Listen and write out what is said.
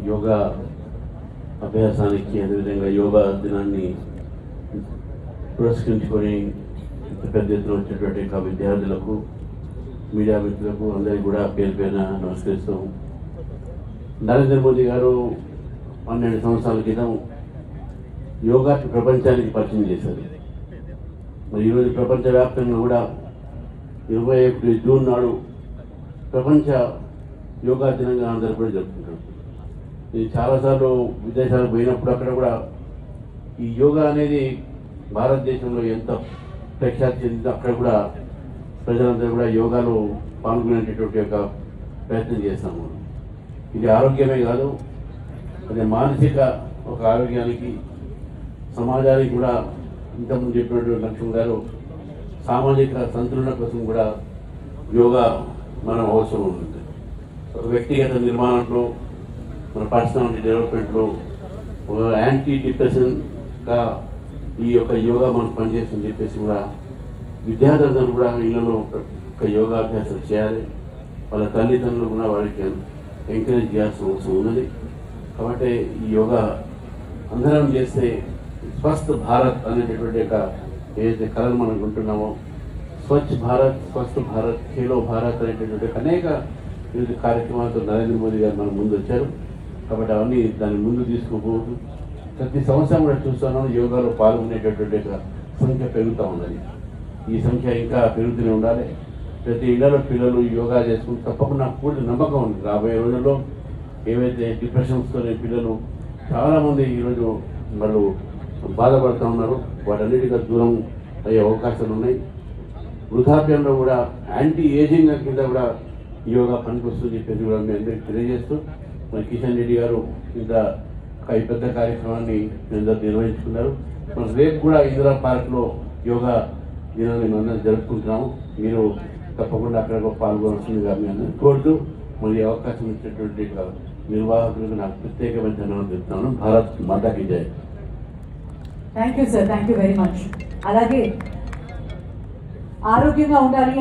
యోగా అభ్యాసానికి అదేవిధంగా యోగా దినాన్ని పురస్కరించుకొని పెద్ద ఎత్తున వచ్చినటువంటి విద్యార్థులకు మీడియా మిత్రులకు అందరికీ కూడా పేరు పేరున నమస్కరిస్తాం. నరేంద్ర మోదీ గారు 12 సంవత్సరాల క్రితం యోగా ప్రపంచానికి పరిచయం చేశారు. మరి ఈరోజు ప్రపంచవ్యాప్తంగా కూడా 21 జూన్ నాడు ప్రపంచ యోగా దినంగా అందరూ కూడా జరుపుకుంటారు. నేను చాలాసార్లు విదేశాలకు పోయినప్పుడు అక్కడ కూడా ఈ యోగా అనేది భారతదేశంలో ఎంత ప్రఖ్యాతి చెందిందో అక్కడ కూడా ప్రజలందరూ కూడా యోగాలో పాల్గొనేటటువంటి ఒక ప్రయత్నం చేస్తాము. ఇది ఆరోగ్యమే కాదు, అదే మానసిక ఒక ఆరోగ్యానికి సమాజానికి కూడా ఇంతకుముందు చెప్పినటువంటి లక్ష్మణ్ గారు సామాజిక సంతులన కోసం కూడా యోగా మనం అవసరం ఉంటుంది. ఒక వ్యక్తిగత నిర్మాణంలో మన పర్సనాలిటీ డెవలప్మెంట్లో ఒక యాంటీ డిప్రెషన్గా ఈ యొక్క యోగా మనకు పనిచేస్తుందని చెప్పేసి కూడా విద్యార్థులందరూ కూడా ఇళ్లలో ఒక యోగాభ్యాసం చేయాలి. వాళ్ళ తల్లిదండ్రులు కూడా వారికి ఎంకరేజ్ చేయాల్సిన అవసరం ఉన్నది. కాబట్టి ఈ యోగా అందరం చేస్తే స్వస్థ భారత్ అనేటటువంటి ఒక ఏదైతే కళను మనం ఉంటున్నామో స్వచ్ఛ భారత్, స్వస్థ భారత్, ఖేలో భారత్ అనేటటువంటి అనేక వివిధ కార్యక్రమాలతో నరేంద్ర మోదీ గారు మన ముందు వచ్చారు. కాబట్టి అవన్నీ దాన్ని ముందు తీసుకోకూడదు. ప్రతి సంవత్సరం కూడా చూస్తున్నాం యోగాలో పాల్గొనేటటువంటి సంఖ్య పెరుగుతూ ఉన్నది. ఈ సంఖ్య ఇంకా పెరుగుతూనే ఉండాలి. ప్రతి ఇళ్లలో పిల్లలు యోగా చేసుకుని తప్పకుండా పూర్తి నమ్మకం ఉంది రాబోయే రోజుల్లో ఏవైతే డిప్రెషన్స్తో పిల్లలు చాలామంది ఈరోజు వాళ్ళు బాధపడుతూ ఉన్నారు, వాటన్నిటిగా దూరం అయ్యే అవకాశాలు ఉన్నాయి. వృద్ధాప్యంలో కూడా యాంటీ ఏజింగ్ కింద కూడా యోగా పనికొస్తుందని చెప్పేసి కూడా మీ అందరికీ తెలియజేస్తూ మరి కిషన్ రెడ్డి గారు ఇంత ఈ పెద్ద కార్యక్రమాన్ని నిర్వహించుకున్నారు. మన రేపు కూడా ఇందిరా పార్క్లో యోగా దినాన్ని మనం జరుపుకుంటున్నాము. మీరు తప్పకుండా అక్కడ పాల్గొనాల్సిందిగా మీ అందరినీ కోరుతూ మరి అవకాశం ఇచ్చినటువంటి నిర్వాహకులకు నాకు ప్రత్యేకమైన ధన్యవాదాలు చెప్తున్నాను. భారత్ మాతాకి జై. Thank you sir, thank you very much. అలాగే ఆరోగ్యంగా ఉండాలి